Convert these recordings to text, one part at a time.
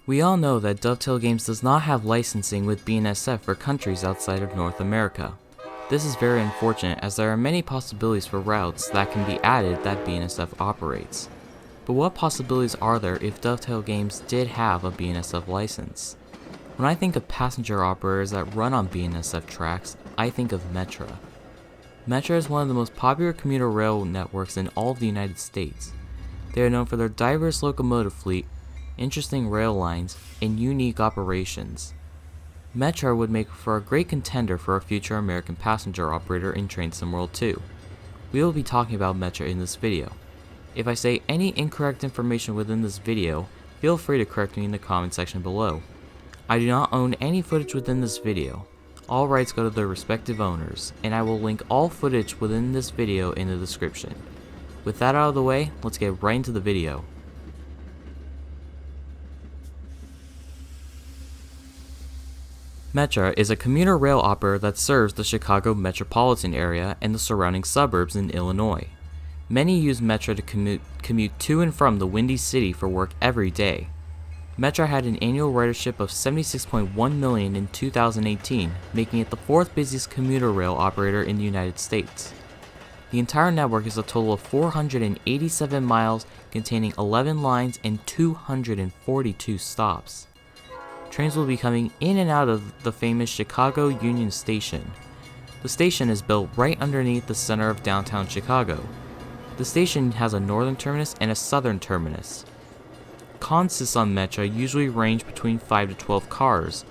We all know that Dovetail Games does not have licensing with BNSF for countries outside of North America. This is very unfortunate as there are many possibilities for routes that can be added that BNSF operates. But what possibilities are there if Dovetail Games did have a BNSF license? When I think of passenger operators that run on BNSF tracks, I think of Metra. Metra is one of the most popular commuter rail networks in all of the United States. They are known for their diverse locomotive fleet, interesting rail lines, and unique operations. Metra would make for a great contender for a future American passenger operator in Train Sim World 2. We will be talking about Metra in this video. If I say any incorrect information within this video, feel free to correct me in the comment section below. I do not own any footage within this video. All rights go to their respective owners, and I will link all footage within this video in the description. With that out of the way, let's get right into the video. Metra is a commuter rail operator that serves the Chicago metropolitan area and the surrounding suburbs in Illinois. Many use Metra to commute to and from the Windy City for work every day. Metra had an annual ridership of 76.1 million in 2018, making it the fourth busiest commuter rail operator in the United States. The entire network is a total of 487 miles containing 11 lines and 242 stops. Trains will be coming in and out of the famous Chicago Union Station. The station is built right underneath the center of downtown Chicago. The station has a northern terminus and a southern terminus. Consists on Metra usually range between 5 to 12 cars.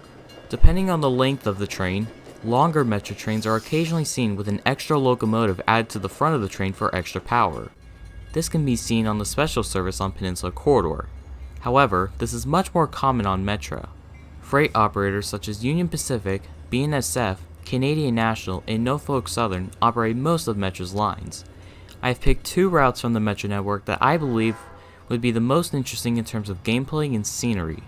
Depending on the length of the train, longer Metra trains are occasionally seen with an extra locomotive added to the front of the train for extra power. This can be seen on the special service on Peninsula Corridor. However, this is much more common on Metra. Freight operators such as Union Pacific, BNSF, Canadian National, and Norfolk Southern operate most of Metra's lines. I have picked two routes from the Metra network that I believe would be the most interesting in terms of gameplay and scenery.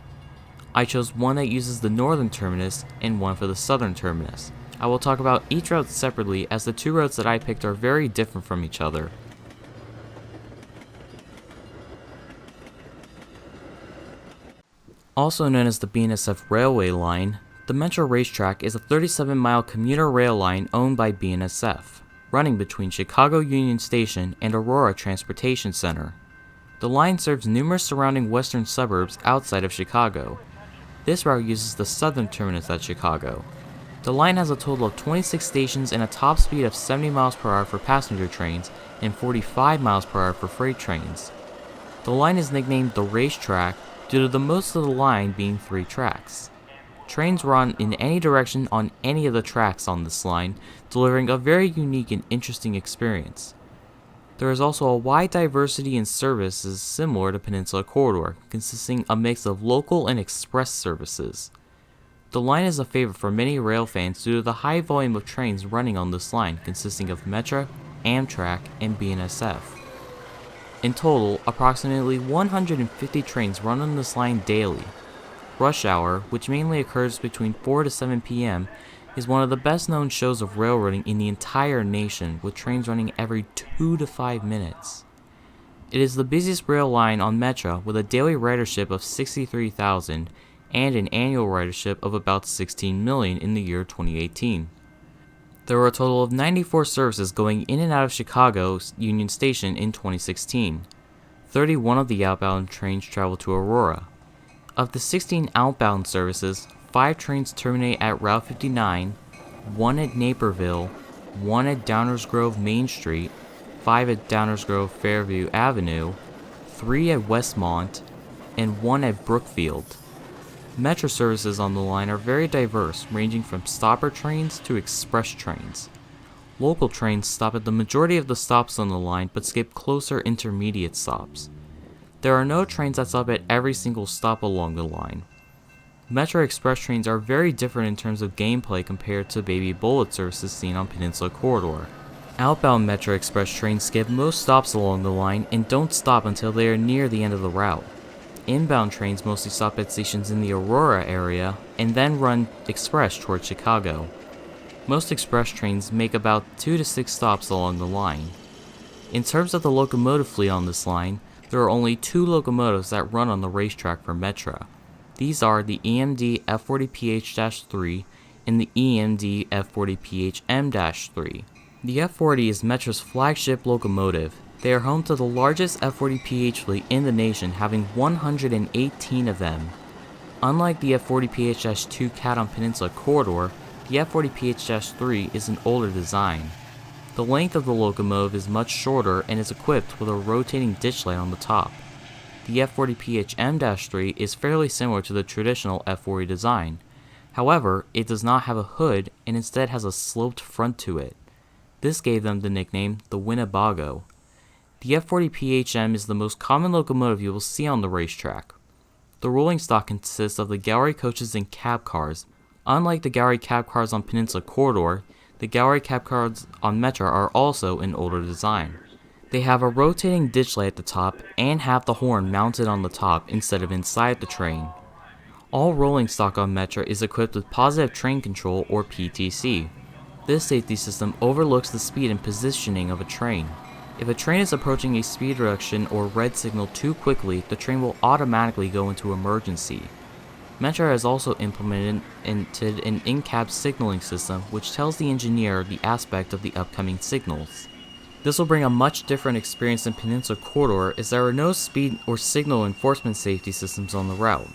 I chose one that uses the northern terminus and one for the southern terminus. I will talk about each route separately as the two routes that I picked are very different from each other. Also known as the BNSF Railway Line, the Metra Racetrack is a 37-mile commuter rail line owned by BNSF, running between Chicago Union Station and Aurora Transportation Center. The line serves numerous surrounding western suburbs outside of Chicago. This route uses the southern terminus at Chicago. The line has a total of 26 stations and a top speed of 70 miles per hour for passenger trains and 45 miles per hour for freight trains. The line is nicknamed the Racetrack due to the most of the line being 3 tracks. Trains run in any direction on any of the tracks on this line, delivering a very unique and interesting experience. There is also a wide diversity in services similar to Peninsula Corridor, consisting a mix of local and express services. The line is a favorite for many rail fans due to the high volume of trains running on this line, consisting of Metra, Amtrak, and BNSF. In total, approximately 150 trains run on this line daily. Rush Hour, which mainly occurs between 4 to 7 p.m., is one of the best known shows of railroading in the entire nation, with trains running every 2 to 5 minutes. It is the busiest rail line on Metra with a daily ridership of 63,000 and an annual ridership of about 16 million in the year 2018. There were a total of 94 services going in and out of Chicago's Union Station in 2016. 31 of the outbound trains travel to Aurora. Of the 16 outbound services, 5 trains terminate at Route 59, 1 at Naperville, 1 at Downers Grove Main Street, 5 at Downers Grove Fairview Avenue, 3 at Westmont, and 1 at Brookfield. Metra services on the line are very diverse, ranging from stopper trains to express trains. Local trains stop at the majority of the stops on the line but skip closer intermediate stops. There are no trains that stop at every single stop along the line. Metra Express trains are very different in terms of gameplay compared to baby bullet services seen on Peninsula Corridor. Outbound Metra Express trains skip most stops along the line and don't stop until they are near the end of the route. Inbound trains mostly stop at stations in the Aurora area and then run express towards Chicago. Most express trains make about 2 to 6 stops along the line. In terms of the locomotive fleet on this line, there are only 2 locomotives that run on the racetrack for Metra. These are the EMD F40PH-3 and the EMD F40PH-M-3. The F40 is Metra's flagship locomotive. They are home to the largest F40PH fleet in the nation, having 118 of them. Unlike the F40PH-2 Cat on Peninsula Corridor, the F40PH-3 is an older design. The length of the locomotive is much shorter and is equipped with a rotating ditchlight on the top. The F40PH-M-3 is fairly similar to the traditional F40 design. However, it does not have a hood and instead has a sloped front to it. This gave them the nickname the Winnebago. The F40PH-M is the most common locomotive you will see on the racetrack. The rolling stock consists of the gallery coaches and cab cars. Unlike the gallery cab cars on Peninsula Corridor, the gallery cab cars on Metra are also an older design. They have a rotating ditchlight at the top and have the horn mounted on the top instead of inside the train. All rolling stock on Metra is equipped with positive train control or PTC. This safety system overlooks the speed and positioning of a train. If a train is approaching a speed reduction or red signal too quickly, the train will automatically go into emergency. Metra has also implemented an in-cab signaling system which tells the engineer the aspect of the upcoming signals. This will bring a much different experience than Peninsula Corridor, as there are no speed or signal enforcement safety systems on the route.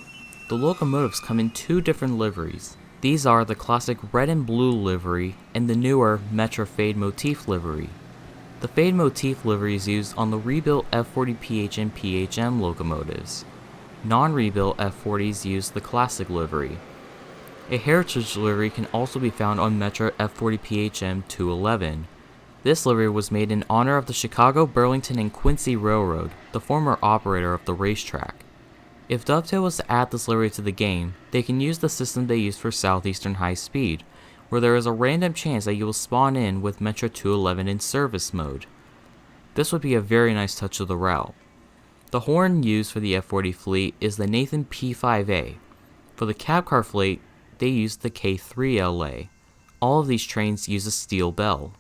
The locomotives come in two different liveries. These are the classic red and blue livery and the newer Metra Fade Motif livery. The Fade Motif livery is used on the rebuilt F40PH and PHM locomotives. Non-rebuilt F40s use the classic livery. A heritage livery can also be found on Metra F40PHM 211. This livery was made in honor of the Chicago, Burlington, and Quincy Railroad, the former operator of the racetrack. If Dovetail was to add this livery to the game, they can use the system they used for Southeastern High Speed, where there is a random chance that you will spawn in with Metra 211 in service mode. This would be a very nice touch of the route. The horn used for the F40 fleet is the Nathan P5A. For the cab car fleet, they use the K3LA. All of these trains use a steel bell.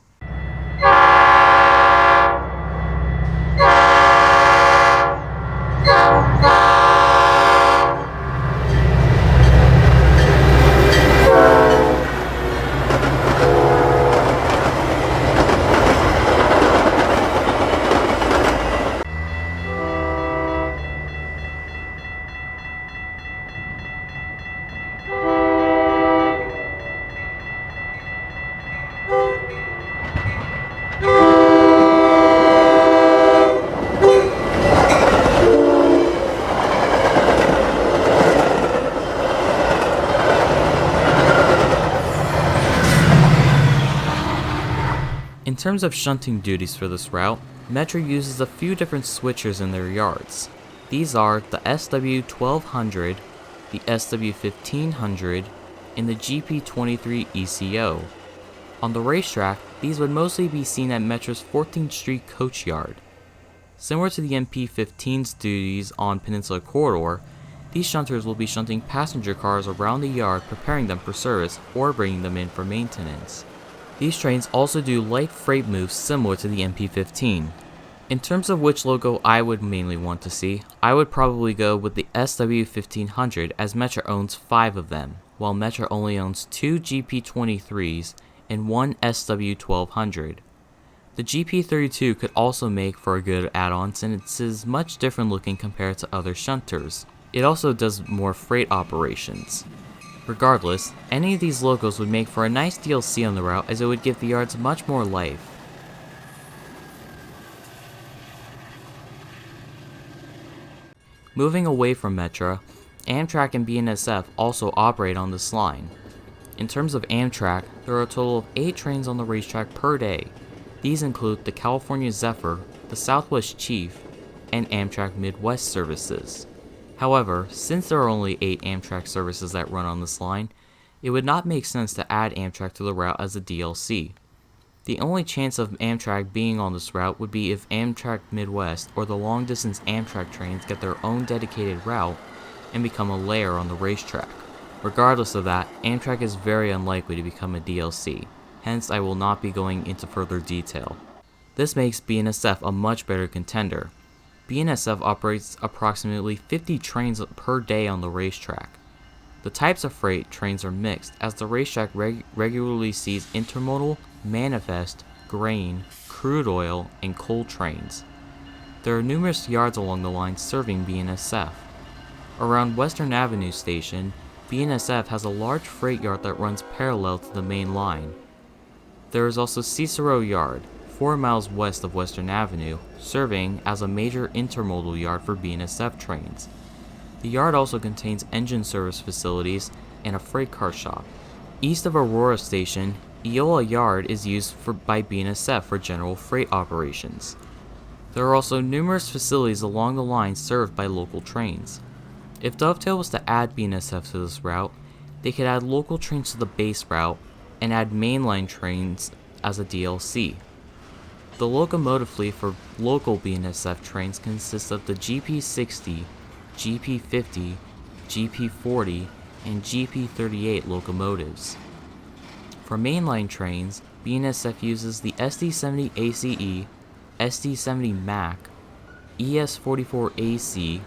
In terms of shunting duties for this route, Metra uses a few different switchers in their yards. These are the SW1200, the SW1500, and the GP23 ECO. On the racetrack, these would mostly be seen at Metra's 14th Street coach yard. Similar to the MP15's duties on Peninsula Corridor, these shunters will be shunting passenger cars around the yard, preparing them for service or bringing them in for maintenance. These trains also do light freight moves similar to the MP15. In terms of which logo I would mainly want to see, I would probably go with the SW1500, as Metra owns 5 of them, while Metra only owns 2 GP23s and 1 SW1200. The GP32 could also make for a good add-on since it is much different looking compared to other shunters. It also does more freight operations. Regardless, any of these logos would make for a nice DLC on the route, as it would give the yards much more life. Moving away from Metra, Amtrak and BNSF also operate on this line. In terms of Amtrak, there are a total of 8 trains on the racetrack per day. These include the California Zephyr, the Southwest Chief, and Amtrak Midwest services. However, since there are only 8 Amtrak services that run on this line, it would not make sense to add Amtrak to the route as a DLC. The only chance of Amtrak being on this route would be if Amtrak Midwest or the long-distance Amtrak trains get their own dedicated route and become a layer on the racetrack. Regardless of that, Amtrak is very unlikely to become a DLC, hence I will not be going into further detail. This makes BNSF a much better contender. BNSF operates approximately 50 trains per day on the racetrack. The types of freight trains are mixed, as the racetrack regularly sees intermodal, manifest, grain, crude oil, and coal trains. There are numerous yards along the line serving BNSF. Around Western Avenue Station, BNSF has a large freight yard that runs parallel to the main line. There is also Cicero Yard, 4 miles west of Western Avenue, serving as a major intermodal yard for BNSF trains. The yard also contains engine service facilities and a freight car shop. East of Aurora Station, Eola Yard is used by BNSF for general freight operations. There are also numerous facilities along the line served by local trains. If Dovetail was to add BNSF to this route, they could add local trains to the base route and add mainline trains as a DLC. The locomotive fleet for local BNSF trains consists of the GP60, GP50, GP40, and GP38 locomotives. For mainline trains, BNSF uses the SD70 ACE, SD70 MAC, ES44AC,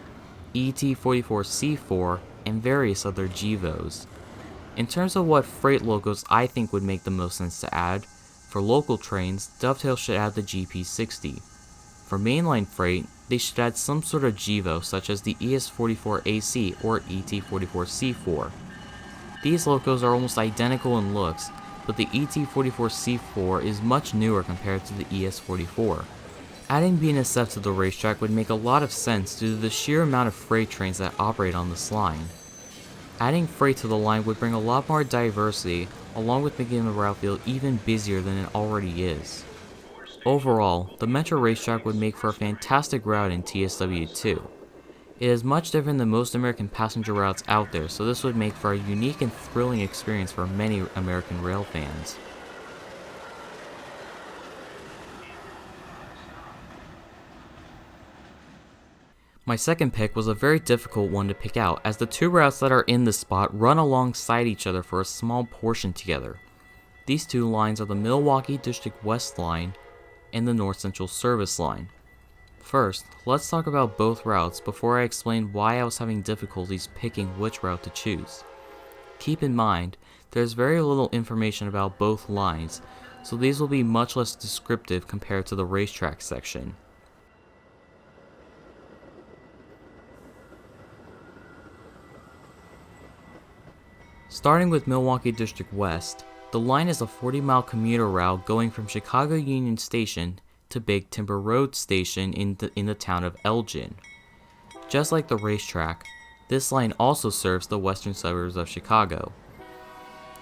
ET44C4, and various other GVOs. In terms of what freight locos I think would make the most sense to add, for local trains, Dovetail should add the GP60. For mainline freight, they should add some sort of GVO such as the ES44AC or ET44C4. These locos are almost identical in looks, but the ET44C4 is much newer compared to the ES44. Adding BNSF to the racetrack would make a lot of sense due to the sheer amount of freight trains that operate on this line. Adding freight to the line would bring a lot more diversity, along with making the route feel even busier than it already is. Overall, the Metra Racetrack would make for a fantastic route in TSW2. It is much different than most American passenger routes out there, so this would make for a unique and thrilling experience for many American rail fans. My second pick was a very difficult one to pick out, as the two routes that are in this spot run alongside each other for a small portion together. These two lines are the Milwaukee District West line and the North Central Service line. First, let's talk about both routes before I explain why I was having difficulties picking which route to choose. Keep in mind, there's very little information about both lines, so these will be much less descriptive compared to the racetrack section. Starting with Milwaukee District West, the line is a 40-mile commuter route going from Chicago Union Station to Big Timber Road Station in the town of Elgin. Just like the racetrack, this line also serves the western suburbs of Chicago.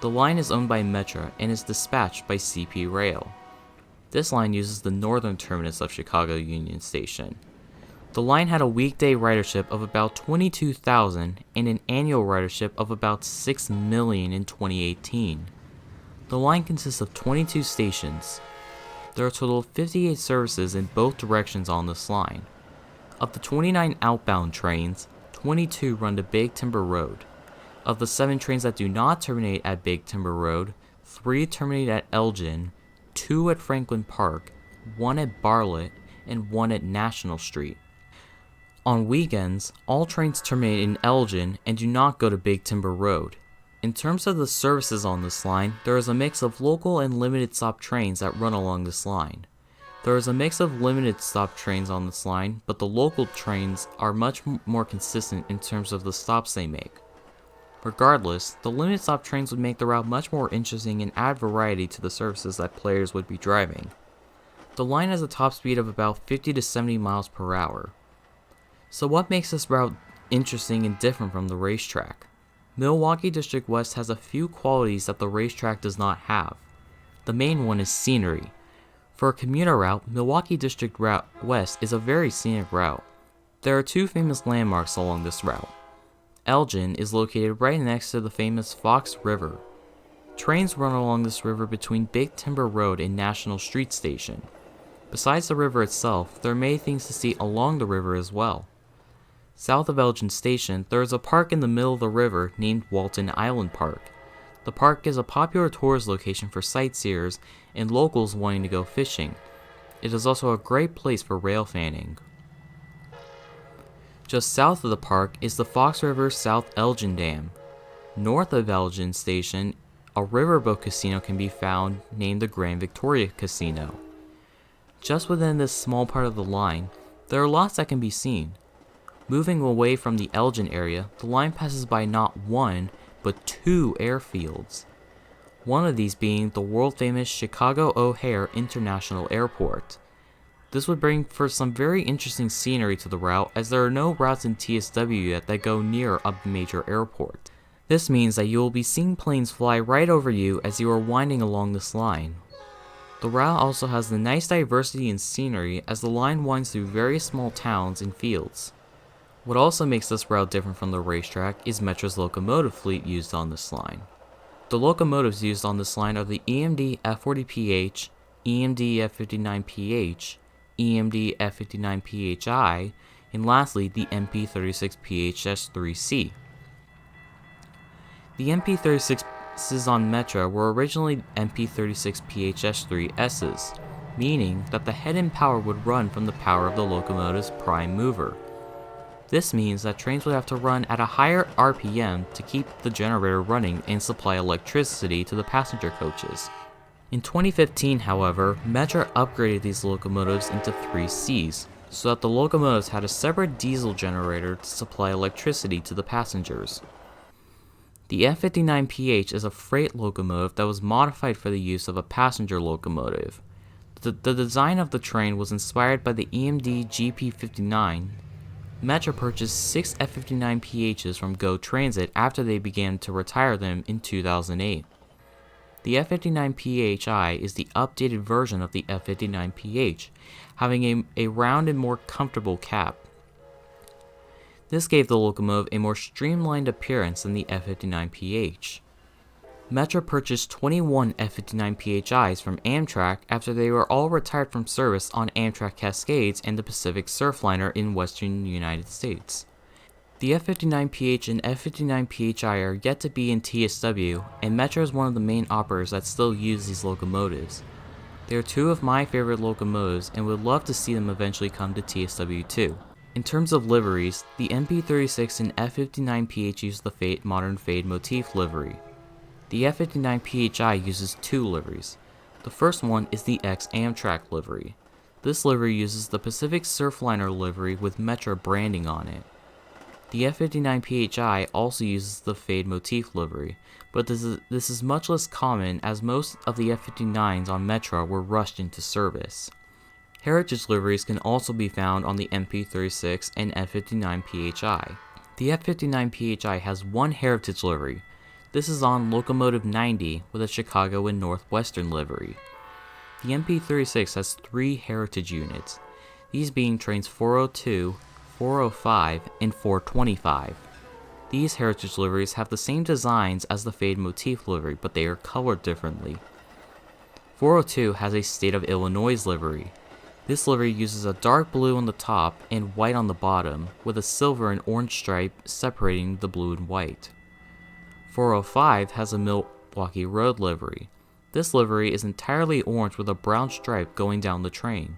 The line is owned by Metra and is dispatched by CP Rail. This line uses the northern terminus of Chicago Union Station. The line had a weekday ridership of about 22,000 and an annual ridership of about 6 million in 2018. The line consists of 22 stations. There are a total of 58 services in both directions on this line. Of the 29 outbound trains, 22 run to Big Timber Road. Of the 7 trains that do not terminate at Big Timber Road, 3 terminate at Elgin, 2 at Franklin Park, 1 at Bartlett, and 1 at National Street. On weekends, all trains terminate in Elgin and do not go to Big Timber Road. In terms of the services on this line, there is a mix of local and limited stop trains that run along this line. There is a mix of limited stop trains on this line, but the local trains are much more consistent in terms of the stops they make. Regardless, the limited stop trains would make the route much more interesting and add variety to the services that players would be driving. The line has a top speed of about 50 to 70 miles per hour. So what makes this route interesting and different from the racetrack? Milwaukee District West has a few qualities that the racetrack does not have. The main one is scenery. For a commuter route, Milwaukee District West is a very scenic route. There are 2 famous landmarks along this route. Elgin is located right next to the famous Fox River. Trains run along this river between Big Timber Road and National Street Station. Besides the river itself, there are many things to see along the river as well. South of Elgin Station, there is a park in the middle of the river named Walton Island Park. The park is a popular tourist location for sightseers and locals wanting to go fishing. It is also a great place for rail fanning. Just south of the park is the Fox River South Elgin Dam. North of Elgin Station, a riverboat casino can be found named the Grand Victoria Casino. Just within this small part of the line, there are lots that can be seen. Moving away from the Elgin area, the line passes by not one, but two airfields. One of these being the world-famous Chicago O'Hare International Airport. This would bring for some very interesting scenery to the route, as there are no routes in TSW yet that go near a major airport. This means that you will be seeing planes fly right over you as you are winding along this line. The route also has the nice diversity in scenery as the line winds through various small towns and fields. What also makes this route different from the racetrack is Metra's locomotive fleet used on this line. The locomotives used on this line are the EMD F40PH, EMD F59PH, EMD F59PHI, and lastly the MP36PHS3C. The MP36s on Metra were originally MP36PHS3Ss, meaning that the head and power would run from the power of the locomotive's prime mover. This means that trains would have to run at a higher RPM to keep the generator running and supply electricity to the passenger coaches. In 2015, however, Metra upgraded these locomotives into 3Cs, so that the locomotives had a separate diesel generator to supply electricity to the passengers. The F59PH is a freight locomotive that was modified for the use of a passenger locomotive. The design of the train was inspired by the EMD GP59. Metra purchased 6 F59PHs from Go Transit after they began to retire them in 2008. The F59PHI is the updated version of the F59PH, having a round and more comfortable cap. This gave the locomotive a more streamlined appearance than the F59PH. Metra purchased 21 F59PHIs from Amtrak after they were all retired from service on Amtrak Cascades and the Pacific Surfliner in western United States. The F59PH and F59PHI are yet to be in TSW, and Metra is one of the main operators that still use these locomotives. They are two of my favorite locomotives and would love to see them eventually come to TSW too. In terms of liveries, the MP36 and F59PH use the modern fade motif livery. The F59PHI uses two liveries. The first one is the ex-Amtrak livery. This livery uses the Pacific Surfliner livery with Metra branding on it. The F59PHI also uses the fade motif livery, but this is much less common as most of the F59s on Metra were rushed into service. Heritage liveries can also be found on the MP36 and F59PHI. The F59PHI has one heritage livery. This is on Locomotive 90 with a Chicago and Northwestern livery. The MP36 has 3 heritage units, these being trains 402, 405, and 425. These heritage liveries have the same designs as the fade motif livery, but they are colored differently. 402 has a State of Illinois livery. This livery uses a dark blue on the top and white on the bottom, with a silver and orange stripe separating the blue and white. 405 has a Milwaukee Road livery. This livery is entirely orange with a brown stripe going down the train.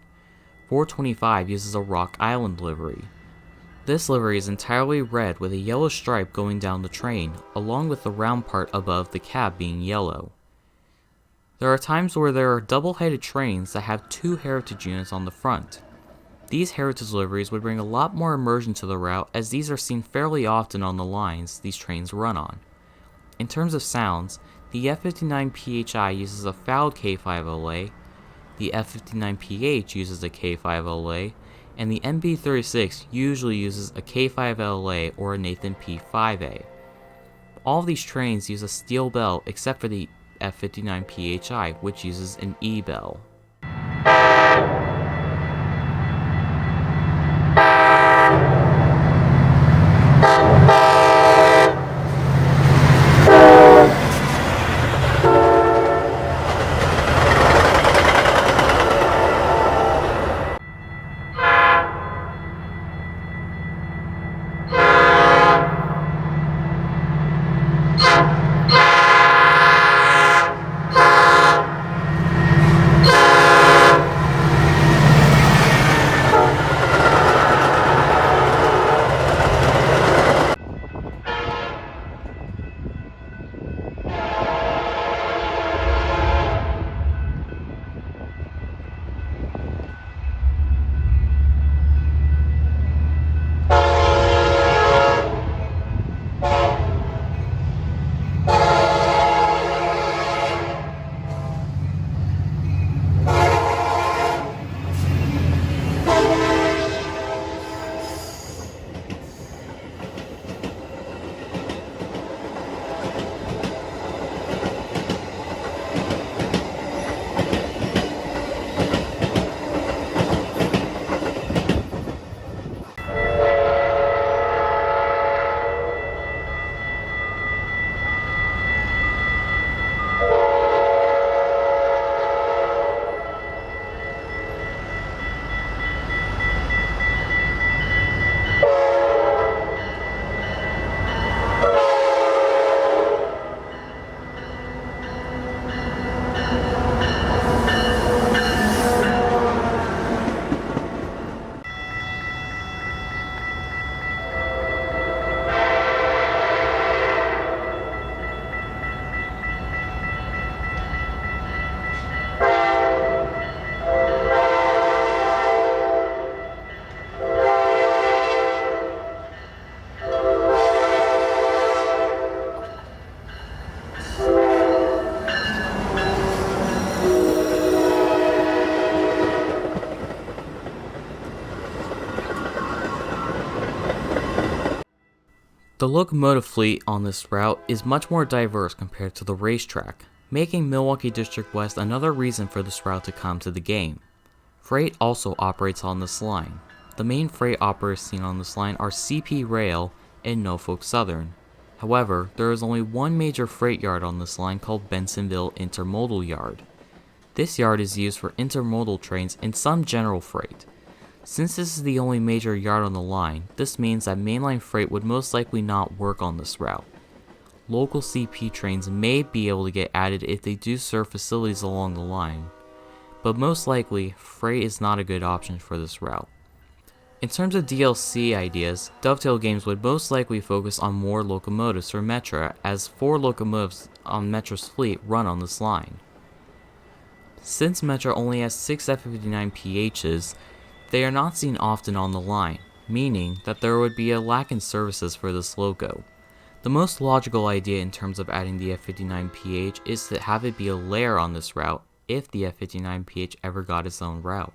425 uses a Rock Island livery. This livery is entirely red with a yellow stripe going down the train, along with the round part above the cab being yellow. There are times where there are double-headed trains that have 2 heritage units on the front. These heritage liveries would bring a lot more immersion to the route, as these are seen fairly often on the lines these trains run on. In terms of sounds, the F59PHI uses a fouled K5LA, the F59PH uses a K5LA, and the MP36 usually uses a K5LA or a Nathan P5A. All of these trains use a steel bell except for the F59PHI, which uses an E-bell. The locomotive fleet on this route is much more diverse compared to the racetrack, making Milwaukee District West another reason for this route to come to the game. Freight also operates on this line. The main freight operators seen on this line are CP Rail and Norfolk Southern. However, there is only one major freight yard on this line called Bensonville Intermodal Yard. This yard is used for intermodal trains and some general freight. Since this is the only major yard on the line, this means that mainline freight would most likely not work on this route. Local CP trains may be able to get added if they do serve facilities along the line, but most likely, freight is not a good option for this route. In terms of DLC ideas, Dovetail Games would most likely focus on more locomotives for Metra, as 4 locomotives on Metra's fleet run on this line. Since Metra only has 6 F59PHs, they are not seen often on the line, meaning that there would be a lack in services for this loco. The most logical idea in terms of adding the F59PH is to have it be a layer on this route if the F59PH ever got its own route.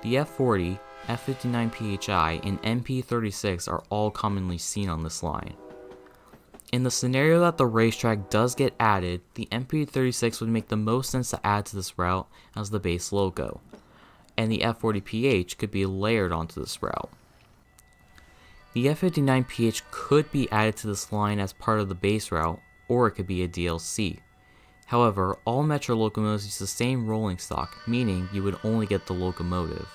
The F40, F59PHI, and MP36 are all commonly seen on this line. In the scenario that the racetrack does get added, the MP36 would make the most sense to add to this route as the base loco, and the F40PH could be layered onto this route. The F59PH could be added to this line as part of the base route, or it could be a DLC. However, all Metra locomotives use the same rolling stock, meaning you would only get the locomotive.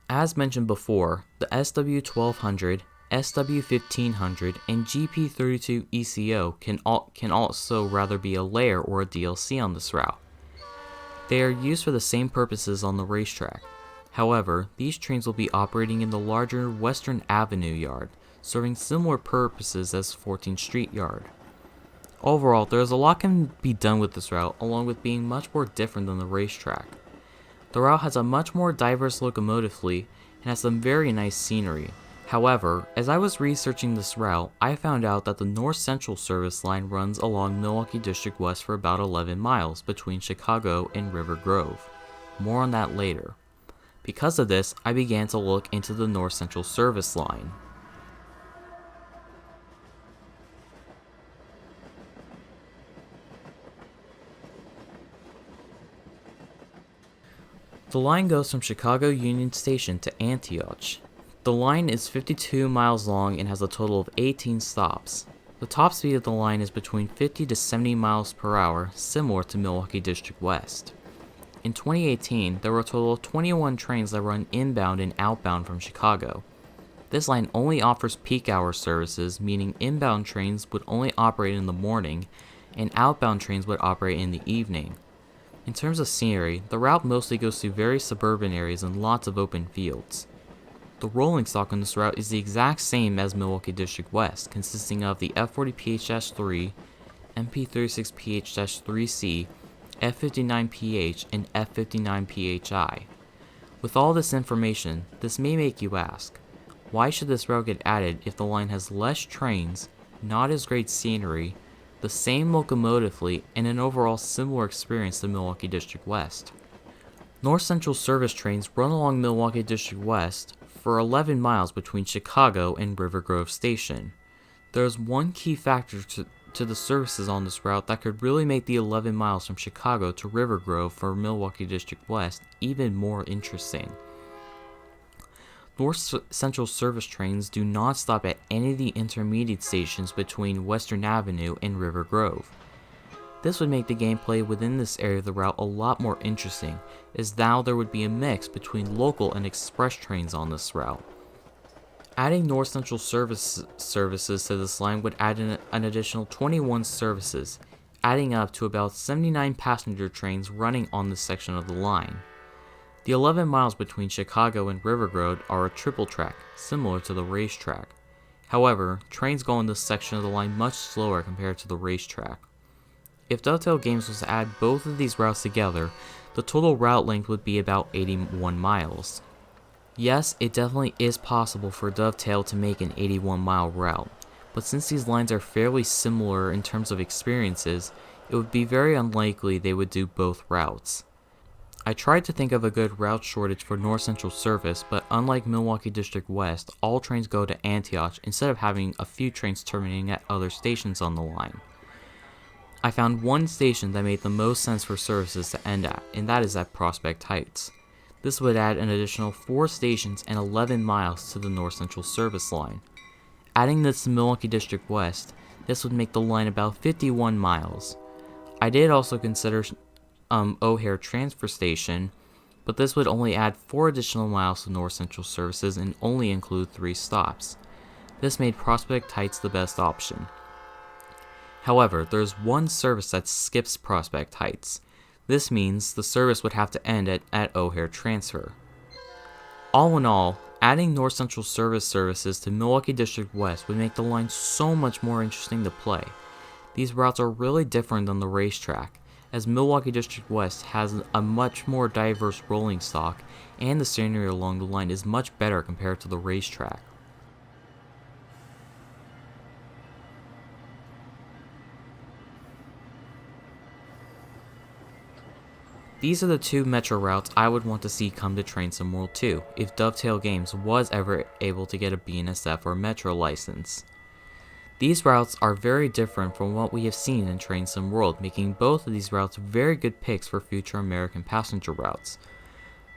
As mentioned before, the SW1200, SW1500, and GP32 ECO can also rather be a layer or a DLC on this route. They are used for the same purposes on the racetrack. However, these trains will be operating in the larger Western Avenue yard, serving similar purposes as 14th Street Yard. Overall, there is a lot can be done with this route, along with being much more different than the racetrack. The route has a much more diverse locomotive fleet and has some very nice scenery. However, as I was researching this route, I found out that the North Central service line runs along Milwaukee District West for about 11 miles between Chicago and River Grove. More on that later. Because of this, I began to look into the North Central service line. The line goes from Chicago Union Station to Antioch. The line is 52 miles long and has a total of 18 stops. The top speed of the line is between 50 to 70 miles per hour, similar to Milwaukee District West. In 2018, there were a total of 21 trains that run inbound and outbound from Chicago. This line only offers peak hour services, meaning inbound trains would only operate in the morning, and outbound trains would operate in the evening. In terms of scenery, the route mostly goes through very suburban areas and lots of open fields. The rolling stock on this route is the exact same as Milwaukee District West, consisting of the F40PH-3, MP36PH-3C, F59PH, and F59PHI. With all this information, this may make you ask, why should this route get added if the line has less trains, not as great scenery, the same locomotive fleet, and an overall similar experience to Milwaukee District West? North Central service trains run along Milwaukee District West for 11 miles between Chicago and River Grove Station. There is one key factor to the services on this route that could really make the 11 miles from Chicago to River Grove for Milwaukee District West even more interesting. North Central service trains do not stop at any of the intermediate stations between Western Avenue and River Grove. This would make the gameplay within this area of the route a lot more interesting, as now there would be a mix between local and express trains on this route. Adding North Central services to this line would add an additional 21 services, adding up to about 79 passenger trains running on this section of the line. The 11 miles between Chicago and River Grove are a triple track, similar to the racetrack. However, trains go on this section of the line much slower compared to the racetrack. If Dovetail Games was to add both of these routes together, the total route length would be about 81 miles. Yes, it definitely is possible for Dovetail to make an 81-mile route, but since these lines are fairly similar in terms of experiences, it would be very unlikely they would do both routes. I tried to think of a good route shortage for North Central service, but unlike Milwaukee District West, all trains go to Antioch instead of having a few trains terminating at other stations on the line. I found one station that made the most sense for services to end at, and that is at Prospect Heights. This would add an additional 4 stations and 11 miles to the North Central service line. Adding this to Milwaukee District West, this would make the line about 51 miles. I did also consider O'Hare Transfer Station, but this would only add 4 additional miles to North Central services and only include 3 stops. This made Prospect Heights the best option. However, there's one service that skips Prospect Heights. This means the service would have to end at O'Hare Transfer. All in all, adding North Central services to Milwaukee District West would make the line so much more interesting to play. These routes are really different than the racetrack, as Milwaukee District West has a much more diverse rolling stock, and the scenery along the line is much better compared to the racetrack. These are the 2 Metro routes I would want to see come to Train Sim World 2 if Dovetail Games was ever able to get a BNSF or Metro license. These routes are very different from what we have seen in Train Sim World, making both of these routes very good picks for future American passenger routes.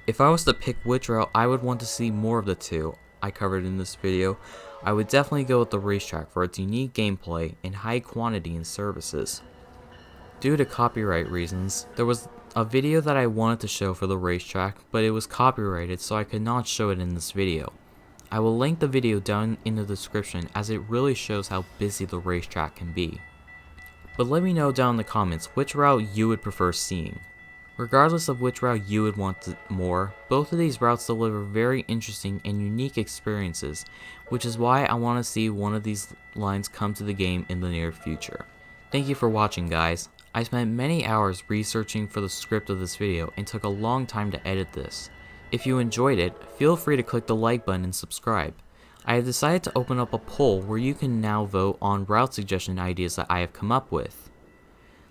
If I was to pick which route I would want to see more of the 2 I covered in this video, I would definitely go with the racetrack for its unique gameplay and high quantity in services. Due to copyright reasons, there was a video that I wanted to show for the racetrack, but it was copyrighted, so I could not show it in this video. I will link the video down in the description, as it really shows how busy the racetrack can be. But let me know down in the comments which route you would prefer seeing. Regardless of which route you would want more, both of these routes deliver very interesting and unique experiences, which is why I want to see one of these lines come to the game in the near future. Thank you for watching, guys. I spent many hours researching for the script of this video and took a long time to edit this. If you enjoyed it, feel free to click the like button and subscribe. I have decided to open up a poll where you can now vote on route suggestion ideas that I have come up with.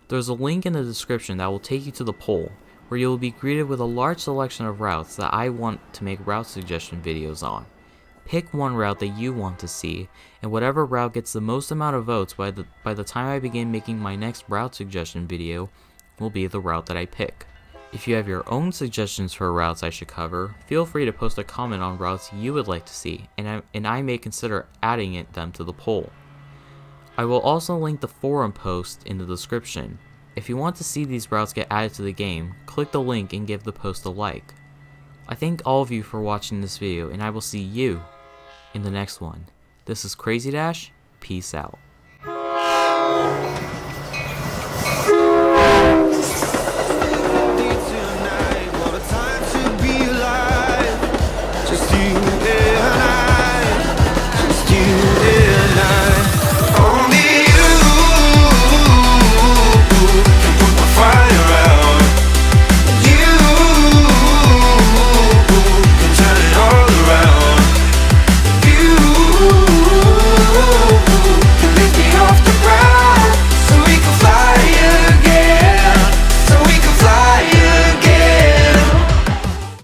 There's a link in the description that will take you to the poll, where you will be greeted with a large selection of routes that I want to make route suggestion videos on. Pick one route that you want to see, and whatever route gets the most amount of votes by the time I begin making my next route suggestion video will be the route that I pick. If you have your own suggestions for routes I should cover, feel free to post a comment on routes you would like to see, and I may consider adding them to the poll. I will also link the forum post in the description. If you want to see these routes get added to the game, click the link and give the post a like. I thank all of you for watching this video, and I will see you in the next one. This is Crazy Dash. Peace out.